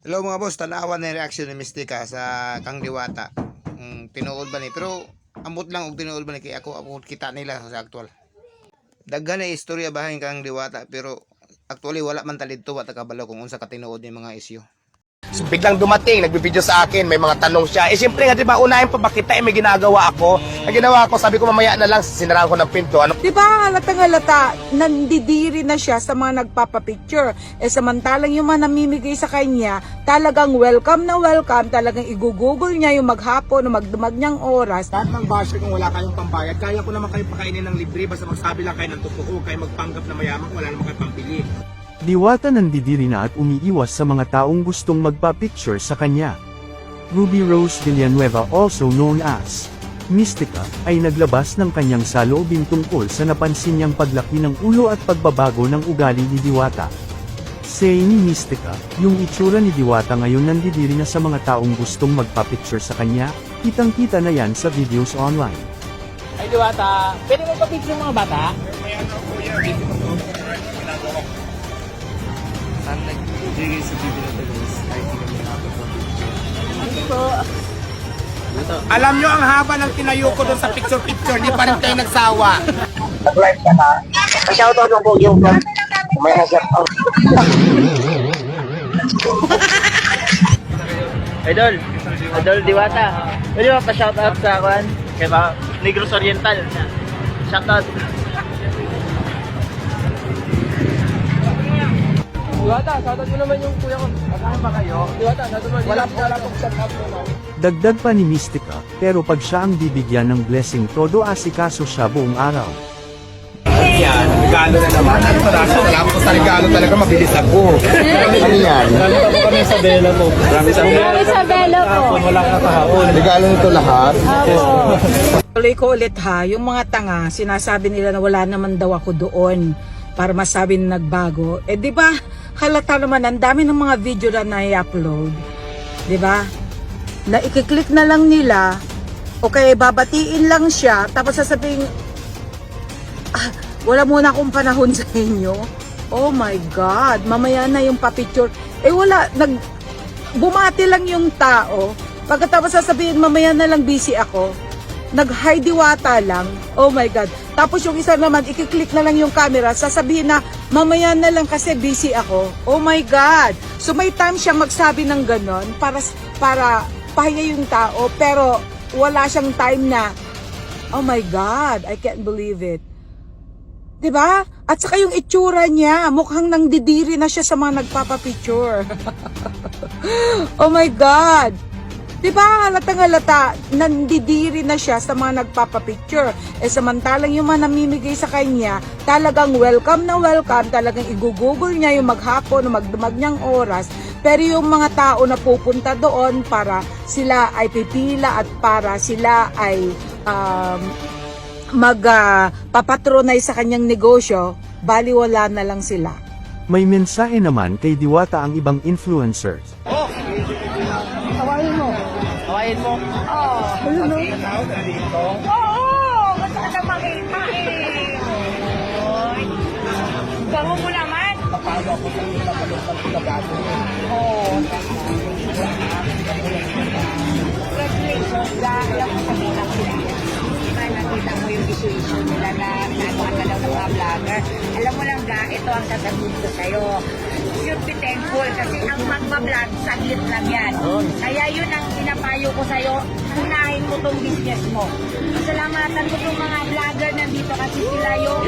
Hello mga boss, tanawan na yung reaction ni Mystica sa Kang Diwata. Tinuod ba ni? Pero ambot lang og tinuod ba ni kay ako kita nila sa aktual. Daghan na istorya bahin Kang Diwata pero actually wala man talidto wa ta kabalo kung unsa ka tinuod ni mga isyu. So, biglang dumating, nagbibideo sa akin, may mga tanong siya. Siyempre nga, di ba, unahin pa bakit may ginagawa ako. Ang ginawa ko, sabi ko mamaya na lang, sinaraan ko ng pinto. Ano? Di ba halatang halata, nandidiri na siya sa mga nagpapapicture. Samantalang yung mga namimigay sa kanya, talagang welcome na welcome, talagang igugugol niya yung maghapon o magdumag niyang oras. Lahat ng basher kung wala kayong pambayad, kaya ko naman kayo pakainin ng libre, basta magsabi lang kayo ng totoo, kayo magpanggap na mayaman, wala naman kayo pambili. Diwata nandidiri na at umiiwas sa mga taong gustong magpa-picture sa kanya. Ruby Rose Villanueva, also known as Mystica, ay naglabas ng kanyang saloobin tungkol sa napansin niyang paglaki ng ulo at pagbabago ng ugali ni Diwata. Say ni Mystica, yung itsura ni Diwata ngayon nandidiri na sa mga taong gustong magpa-picture sa kanya, kitang-kita na yan sa videos online. Ay, Diwata, pwede mo pa-picture mga bata? Saan nagbigay sa video na ito guys? Ay hindi kami Alam nyo, ang haba ng tinayo ko doon sa picture-picture, di pa rin kayo nagsawa. Nag-live ka na. Shoutout ng Bogyo ko. May na-shoutout. Idol Diwata. Pwede mo pa-shoutout sa akin? Kaya ba, Negros Oriental. Shoutout. Diwata, shoutout mo naman yung kuya ko. Kasama ba kayo? Diwata, shoutout mo. Wala pong shoutout mo. Dagdag pa ni Mystica, pero pag siya ang bibigyan ng blessing todo asikaso siya buong araw. Yan, regalo na naman. Ano pa natin? Wala ko sa regalo talaga, mabilis ako. Ano yan? Nandito po kami sa Bella po. Isabela po. Wala ka kahapon. Regalo nito lahat. Tuloy ko ulit ha, yung mga tanga, sinasabi nila na wala naman daw ako doon para masabi na nagbago. Di ba, halata naman, ang dami ng mga video na nai-upload. Di ba? Na ikiklik na lang nila, okay, babatiin lang siya, tapos sasabihin, wala muna akong panahon sa inyo. Oh my God, mamaya na yung papicture. Wala, bumati lang yung tao. Pagkatapos sasabihin, mamaya na lang busy ako. Nag-hi Diwata lang. Oh my God. Tapos yung isa naman, ikiklik na lang yung camera, sasabihin na, mamaya na lang kasi busy ako. Oh my God. So may time siyang magsabi ng ganon para pahiya yung tao, pero wala siyang time na, oh my God, I can't believe it. Diba? At saka yung itsura niya, mukhang nangdidiri na siya sa mga nagpapapicture. Oh my God! Diba? Halatang halata, nandidiri na siya sa mga nagpapapicture. Samantalang yung mga namimigay sa kanya, talagang welcome na welcome, talagang igugugol niya yung maghapon o magdumag niyang oras. Pero yung mga tao na pupunta doon para sila ay pipila at para sila ay magpapatronize sa kanyang negosyo, baliwala na lang sila. May mensahe naman kay Diwata ang ibang influencers. Hawain mo. Oo, gusto ka na makita eh. Oy. Bango mo naman. Paano ako sa mga palungkot na bago? Congratulations dahil ako sa mga sila. Nakita mo yung issue nila na nagawa ka daw ng mga vlogger. Alam mo lang ga, ito ang sasabihin ko sa'yo. Should be thankful kasi ang magbablog, saglit lang yan. Kaya yun ang pinapayo ko sa'yo, unahin mo tong business mo. Salamatan mo tong mga vlogger nandito kasi sila yung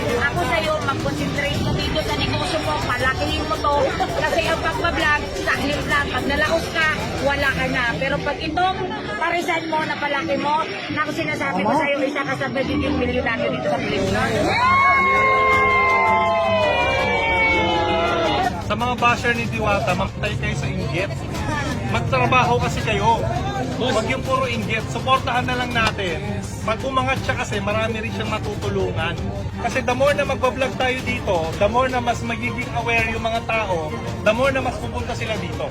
ako sa'yo, mag-concentrate mo dito sa negosyo mo, palakihin mo to. Kasi ang pagbablog, saglit lang. Pag nalaos ka, wala ka na. Pero pag itong parisan mo na palaki mo, na ako sinasabi ko sa'yo, isa ka sa 20 milyonaryo dito sa Pilipinas. Sa mga basher ni Diwata, magtay kayo sa inggit. Magtrabaho kasi kayo. Huwag yung puro inggit. Suportahan na lang natin. Pag umangat siya kasi, marami rin siyang matutulungan. Kasi the more na magbablog tayo dito, the more na mas magiging aware yung mga tao, the more na mas pupunta sila dito.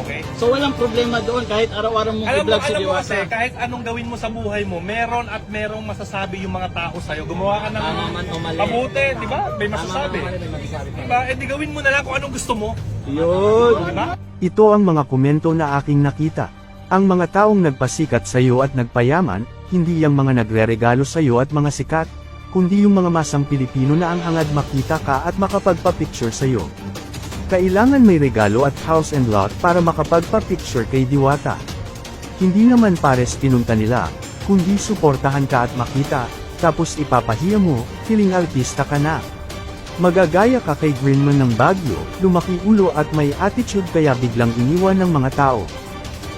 Okay? So walang problema doon kahit araw-araw mong i-vlog si Alam mo kasi, Diwata. kahit anong gawin mo sa buhay mo, meron at merong masasabi yung mga tao sa'yo. Gumawa ka ng Tama man o mali. mabuti, di ba? May masasabi. Tama man o mali, may masasabi. Diba? Eh di gawin mo na lang kung anong gusto mo. Yun. Di ba? Ito ang mga komento na aking nakita. Ang mga taong nagpasikat sa iyo at nagpayaman, hindi ang mga nagre-regalo sa iyo at mga sikat, kundi yung mga masang Pilipino na ang hangad makita ka at makapagpa-picture sa iyo. Kailangan may regalo at house and lot para makapagpa-picture kay Diwata. Hindi naman pares pinunta nila, kundi suportahan ka at makita, tapos ipapahiya mo, feeling artista ka na. Magagaya ka kay Greenman ng Baguio, lumaki ulo at may attitude kaya biglang iniwan ng mga tao.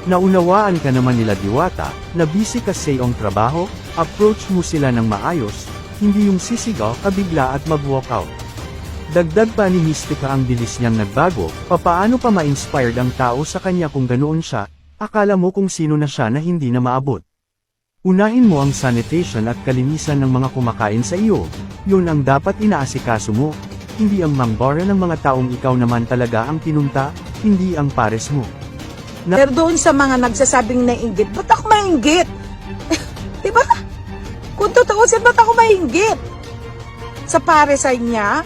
Naunawaan ka naman nila Diwata, na busy ka sa iyong trabaho, approach mo sila ng maayos, hindi yung sisigaw ka bigla at mag-walkout. Dagdag pa ni Mystica ang bilis niyang nagbago, papaano pa ma-inspired ang tao sa kanya kung ganoon siya, akala mo kung sino na siya na hindi na maabot. Unahin mo ang sanitation at kalinisan ng mga kumakain sa iyo, yun ang dapat inaasikaso mo, hindi ang mangbara ng mga taong ikaw naman talaga ang pinunta, hindi ang pares mo. Pero doon sa mga nagsasabing nainggit, ba't ako mainggit? Diba? Kung tutuusin, ba't ako mainggit? Sa paresan niya,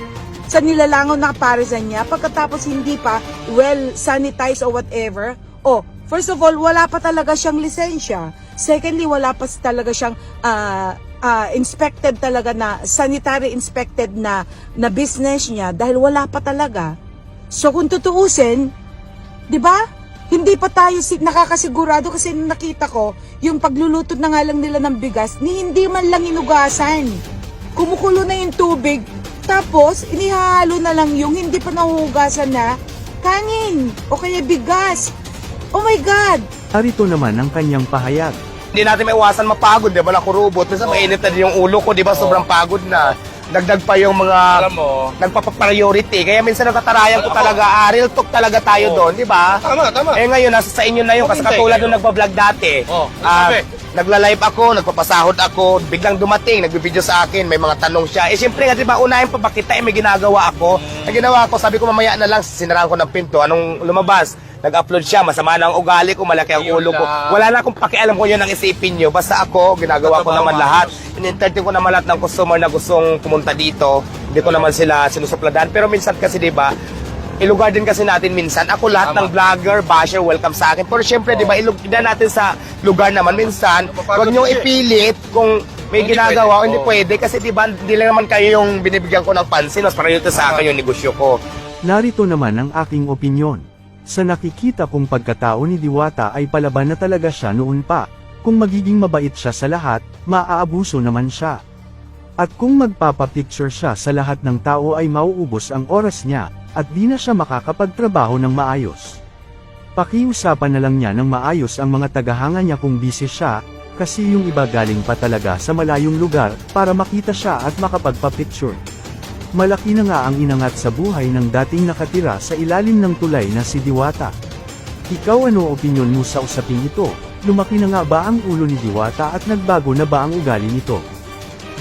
sa nilalangaw na paresan niya, pagkatapos hindi pa well sanitized or whatever. Oh, first of all, wala pa talaga siyang lisensya. Secondly, wala pa talaga siyang inspected talaga na, sanitary inspected na business niya dahil wala pa talaga. So kung tutuusin, di ba? Hindi pa tayo nakakasigurado kasi nakita ko, yung pagluluto na nga lang nila ng bigas, ni hindi man lang inugasan. Kumukulo na yung tubig, tapos inihalo na lang yung hindi pa nahuhugasan na kanin o kaya bigas. Oh my God! Narito naman ang kanyang pahayag. Hindi natin maiwasan mapagod, di ba? Nakurubot. Minsan mainit na din yung ulo ko, di ba? Sobrang pagod na. Dagdag pa yung mga nagpapapriority. Kaya minsan natatarayan ko talaga, real talk talaga tayo doon, di ba? Tama. Eh ngayon, nasa sa inyo na yun. Kasi katulad nung nagpa-vlog dati. Nagla-live ako, nagpapasahod ako, biglang dumating, nagbibideo sa akin, may mga tanong siya. Eh siyempre nga, di ba, unahin pa bakita, may ginagawa ako. Ang ginawa ko, sabi ko mamaya na lang, sinaraan ko ng pinto. Anong lumabas? Nag-upload siya, masama na ang ugali ko, malaki ang ulo ko. Wala na akong pakialam kung yun ang isipin nyo. Basta ako, ginagawa ko naman lahat. In-entertain ko naman lahat ng customer na gustong pumunta dito. Hindi ko naman sila sinusupladan. Pero minsan kasi, di ba, ilugar din kasi natin minsan. Ako lahat ng vlogger, basher, welcome sa akin. Pero syempre, di ba, ilugar natin sa lugar naman minsan. Huwag nyo ipilit kung may ginagawa o hindi pwede. Kasi di ba, hindi lang naman kayo yung binibigyan ko ng pansin. Mas priority sa akin yung negosyo ko. Narito naman ang aking opinyon. Sa nakikita kong pagkatao ni Diwata ay palaban na talaga siya noon pa. Kung magiging mabait siya sa lahat, maaabuso naman siya. At kung magpapapicture siya sa lahat ng tao ay mauubos ang oras niya, at di na siya makakapagtrabaho ng maayos. Pakiusapan na lang niya ng maayos ang mga tagahanga niya kung busy siya, kasi yung iba galing pa talaga sa malayong lugar, para makita siya at makapagpapicture. Malaki na nga ang inangat sa buhay ng dating nakatira sa ilalim ng tulay na si Diwata. Ikaw ano opinyon mo sa usaping ito? Lumaki na nga ba ang ulo ni Diwata at nagbago na ba ang ugali nito?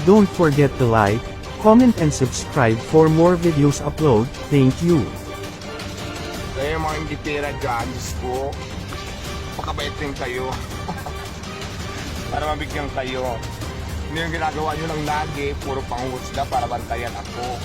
Don't forget to like, comment and subscribe for more videos upload. Thank you. Kaya mga hindi pera dyan, Diyos ko, pakabait rin kayo. Para mabigyan kayo. Hindi yung ginagawa nyo lang lagi, puro panghusga para bantayan ako.